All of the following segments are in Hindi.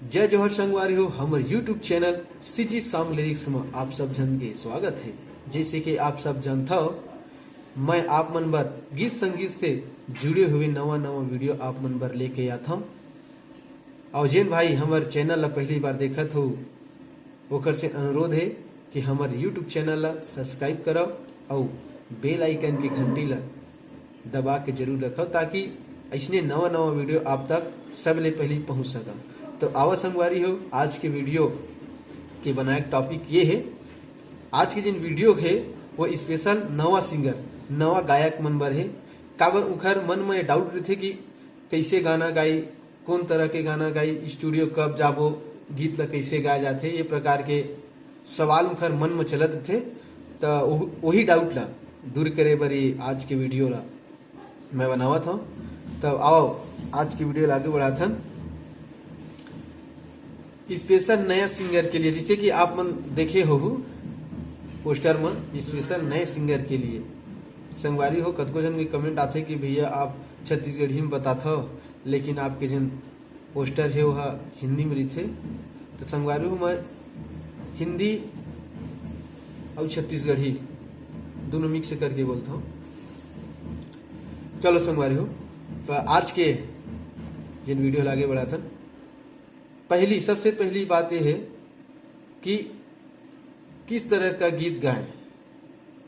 जय जोहर संगवारी हो हमर YouTube channel CG song lyrics में आप सब जन के स्वागत है। जैसे कि आप सब जानता हो, मैं आप मन बर गीत संगीत से जुड़े हुए नवा नवा वीडियो आप मन बर लेके आता हूँ। और जिन भाई हमार चैनल ला पहली बार देखत हो ओकर से अनुरोध है कि हमार यूट्यूब चैनल ला सब्सक्राइब करो और बेल आइकन की घंटी ला दबा के जरूर रखो ताकि ऐसने नवा नवा वीडियो आप तक सबले पहले पहुंच सका। तो आवा संगवारी हो, आज के वीडियो के बनाए टॉपिक ये है। आज के जिन वीडियो है वो स्पेशल नवा सिंगर नवा गायक मन बर है। काबर उखर मन में डाउट रहते कि कैसे गाना गाई, कौन तरह के गाना गाई, स्टूडियो कब जाबो, गीत ला कैसे गाए जाते, ये प्रकार के सवाल उखर मन में चलत थे। तो वही डाउट ला दूर करे बरी आज के वीडियो ला मैं बनावत हूँ। तो आओ आज की वीडियो आगे बढ़ाते हैं स्पेशल नया सिंगर के लिए। जैसे कि आप मन देखे हो पोस्टर में स्पेशल नए सिंगर के लिए संगवारी हो। कतको जन के कमेंट आते कि भैया आप छत्तीसगढ़ी में बताते हो, लेकिन आपके जन पोस्टर है वह हिंदी में रहते। तो संगवारी हो मैं हिंदी और छत्तीसगढ़ी दोनों मिक्स करके बोलता हूँ। चलो संगवारी हो, तो आज के जिन वीडियो लागे बढ़ाता सबसे पहली बात यह है कि किस तरह का गीत गाएं,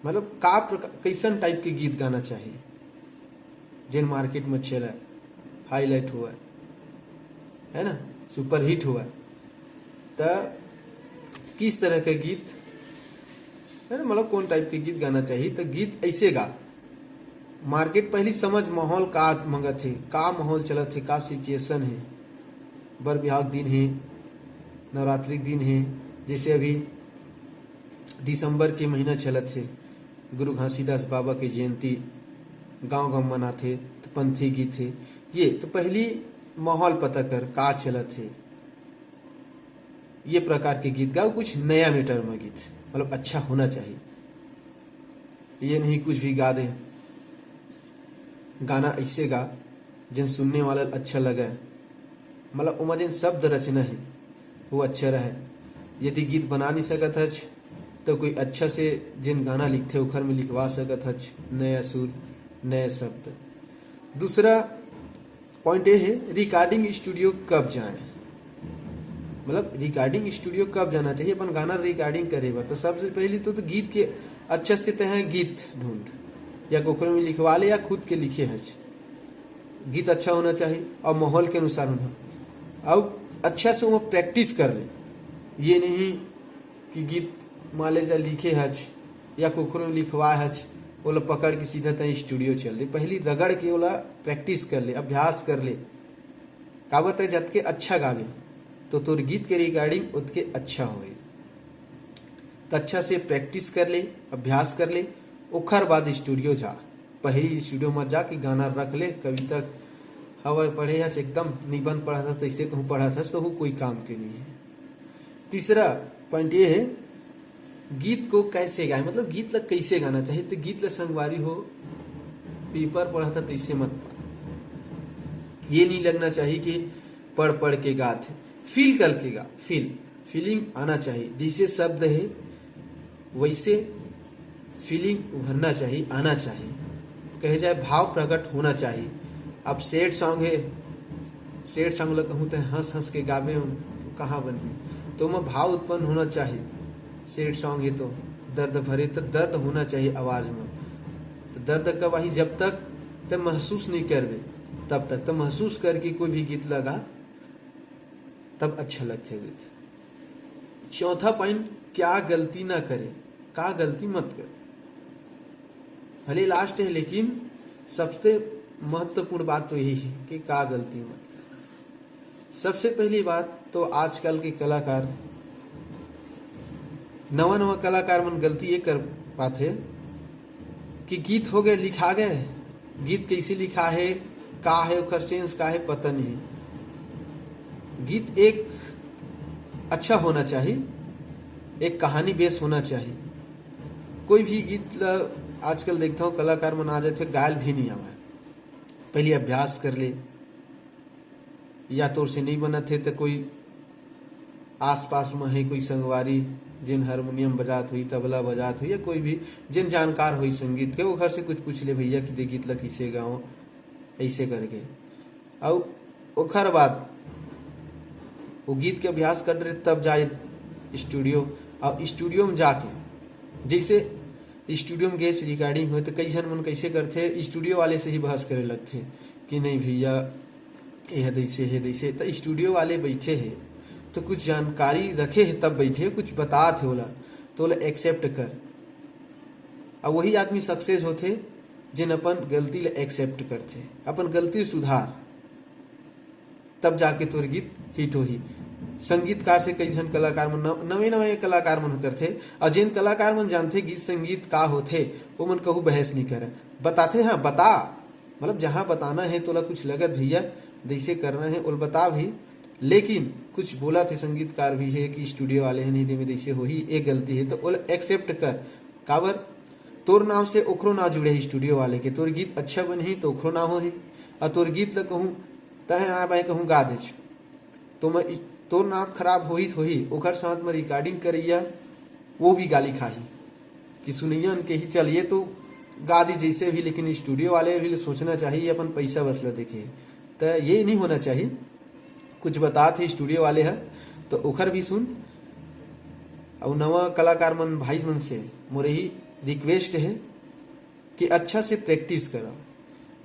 मतलब कैसन टाइप के गीत गाना चाहिए जिन मार्केट में चला हाईलाइट हुआ है ना, सुपर हिट हुआ। तो किस तरह का गीत है ना, मतलब कौन टाइप के गीत गाना चाहिए। तो गीत ऐसे गा मार्केट पहली समझ माहौल का मंगत है, का माहौल चलत है, का सिचुएशन है। बर बिहाव दिन है, नवरात्रि दिन है, जैसे अभी दिसंबर के महीना चलत है, गुरु घासीदास बाबा की जयंती गांव गांव मनाथे। तो पंथी गीत है ये। तो पहली माहौल पता कर का चलत है, ये प्रकार के गीत गाओ। कुछ नया मीटर में गीत मतलब अच्छा होना चाहिए, ये नहीं कुछ भी गा दे। गाना ऐसे गा जिन सुनने वाला अच्छा लगे, मतलब उमा जिन शब्द रचना है वो अच्छा रहे। यदि गीत बना नहीं सकत हच तो कोई अच्छा से जिन गाना लिखते उखर में लिखवा सकत हच, नया सुर नए शब्द। दूसरा पॉइंट ये है रिकॉर्डिंग स्टूडियो कब जाए, मतलब रिकॉर्डिंग स्टूडियो कब जाना चाहिए अपन गाना रिकॉर्डिंग करे बर। तो सबसे पहले तो गीत के अच्छा से तय गीत ढूंढ या कोखरे में लिखवा ले या खुद के लिखे हच। गीत अच्छा होना चाहिए और माहौल के अनुसार होना, अब अच्छा से वो प्रैक्टिस कर ले। ये नहीं कि गीत मान ले जा लिखे हच या कोखरो में लिखवा हच ओला पकड़ के सीधा तय स्टूडियो चल दे। पहली रगड़ के ओला प्रैक्टिस कर ले, अभ्यास कर ले। काबर तय जत के अच्छा गावे तो तोर गीत के रिकॉर्डिंग उतके अच्छा होए। तो अच्छा से प्रैक्टिस कर ले, अभ्यास कर ले, ओखर बाद स्टूडियो जा। पहली स्टूडियो में जा के गाना रख ले, कविता हवा पढ़े हच एकदम निबंध पढ़ा था ऐसे कहूँ पढ़ा था तो वो कोई काम के नहीं है। तीसरा पॉइंट ये है गीत को कैसे गाए, मतलब गीत ला कैसे गाना चाहिए। तो गीत ला संगवारी हो पेपर पढ़ा था तैसे मत पढ़। ये नहीं लगना चाहिए कि पढ़ पढ़ के गाते, फील करके गा। फीलिंग आना चाहिए, जैसे शब्द है वैसे फीलिंग उभरना चाहिए, आना चाहिए। कहे जाए भाव प्रकट होना चाहिए। अब सैड सॉन्ग है, सैड सॉन्ग लगा कहूँ तो हंस हंस के गावे हूँ तो कहाँ बनी, तो मैं भाव उत्पन्न होना चाहिए। सैड सॉन्ग है तो दर्द भरे, तो दर्द होना चाहिए आवाज में। तो दर्द कब आई, जब तक तो महसूस नहीं करवे तब तक। तो महसूस करके कोई भी गीत लगा तब अच्छा लगते गीत। चौथा पॉइंट क्या गलती ना करे, का गलती मत कर। भले लास्ट है लेकिन सबसे महत्वपूर्ण बात तो यही है कि का गलती मत कर। सबसे पहली बात तो आजकल के कलाकार नवा नवा कलाकार मन गलती ये कर पाते कि गीत हो गए लिखा गए, गीत कैसे लिखा है, का है उखर सेंस का है पता नहीं। गीत एक अच्छा होना चाहिए, एक कहानी बेस होना चाहिए। कोई भी गीत आजकल देखता हूँ कलाकार मन आ जाते गायल भी नहीं आवा, पहले अभ्यास कर ले, या तो से नहीं बना थे तो कोई आसपास में है कोई संगवारी जिन हारमोनियम बजात हुई, तबला बजात हुई, या कोई भी जिन जानकार हुई संगीत के, वो घर से कुछ पूछ ले भैया कि दे गीत ला किसे गाओ ऐसे करके। और ओखर बाद वो गीत के अभ्यास कर रहे तब जाए स्टूडियो। और स्टूडियो में जाके जैसे स्टूडियो में गए रिकॉर्डिंग हुए तो कई जन मन कैसे करते, स्टूडियो वाले से ही बहस करे लगते कि नहीं भैया ये दैसे है दैसे। तो स्टूडियो वाले बैठे है तो कुछ जानकारी रखे है तब बैठे, कुछ बताते होला तो बोला एक्सेप्ट कर। और वही आदमी सक्सेस होते जिन अपन गलती ले एक्सेप्ट करते, अपन गलती सुधार, तब जाके तोर गीत हिट हो ही। संगीतकार से कई जन कलाकार मन नवे नवे कलाकार मन करथे, और जिन कलाकार मन जानते गीत संगीत का होथे वो मन कहू बहस नहीं करे, बताते हाँ बता, मतलब जहाँ बताना है तोला कुछ लगत भैया जैसे करना है उल बता भी। लेकिन कुछ बोला थे संगीतकार भी है कि स्टूडियो वाले हैं नहीं दे में जैसे हो ही एक गलती है तो उल एक्सेप्ट कर। काबर तोर नाम से ओखरो ना जुड़े ही स्टूडियो वाले के, तोर गीत अच्छा बन ही तो ओखरो ना हो ही। और तोर गीत ल कहूँ तहे आ बाई कहूँ गा दे तो मैं तोर नाम खराब हो ही ओखर साथ में रिकॉर्डिंग करैया वो भी गाली खाही कि सुनैया के ही चलिए तो गा दी जैसे भी। लेकिन स्टूडियो वाले भी सोचना चाहिए अपन पैसा वसला देखे, तो ये नहीं होना चाहिए। कुछ बात है स्टूडियो वाले है तो ओखर भी सुन। और नवा कलाकार मन भाई मन से मोरे ही रिक्वेस्ट है कि अच्छा से प्रैक्टिस करो।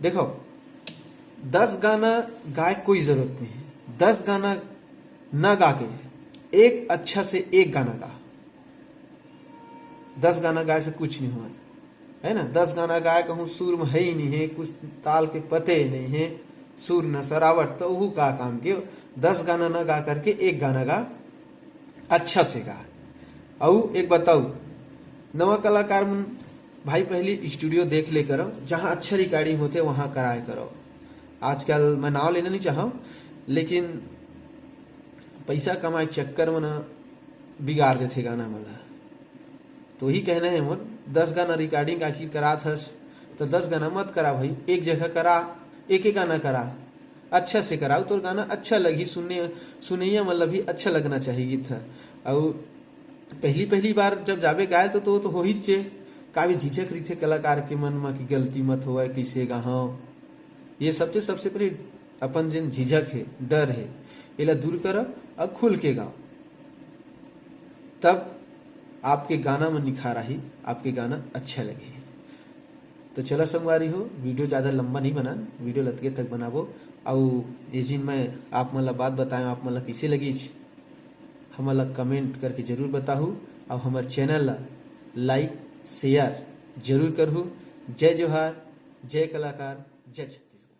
देखो 10 गाना गाए कोई जरूरत नहीं है, 10 गाना ना गा के एक अच्छा से एक गाना गा। 10 गाना गाए से कुछ नहीं हुआ है ना। 10 गाना गाए कहूँ सुर में है ही नहीं है, कुछ ताल के पते नहीं है, सुर न सरावट, तो वो का काम के 10 गाना ना गा करके एक गाना गा, अच्छा से गा। और एक बताऊ नवा कलाकार मन भाई पहले स्टूडियो देख ले करो, जहाँ अच्छा रिकॉर्डिंग होते वहाँ कराए करो। आजकल मैं नाम लेना नहीं चाहा, लेकिन पैसा कमाए चक्कर में ना बिगाड़ देते गाना मला। तो ही कहना है मोर 10 गाना रिकॉर्डिंग आखिर करा थस तो 10 गाना मत करा भाई, एक जगह करा, एक एक गाना करा, अच्छा से कराओ तो गाना अच्छा लगी, सुनैया मतलब भी अच्छा लगना चाहिए गीत था। और पहली बार जब जाबे गाए तो हो ही चे का भी झिझक रही थे कलाकार के मन में कि गलती मत हो कैसे गाओ। ये सबसे पहले अपन जिन झिझक है डर है इला दूर करो और खुल के गाओ, तब आपके गाना में निखार ही, आपके गाना अच्छा लगे। तो चला संगवारी हो, वीडियो ज़्यादा लंबा नहीं बना, वीडियो लतके तक बनाबो। और ये जिन मैं आप मला बात बताएं आप मला कैसे लगी हमला कमेंट करके जरूर बताहू। और हमारे चैनल ला लाइक शेयर जरूर करहू। जय जोहार, जय कलाकार, जय छत्तीसगढ़।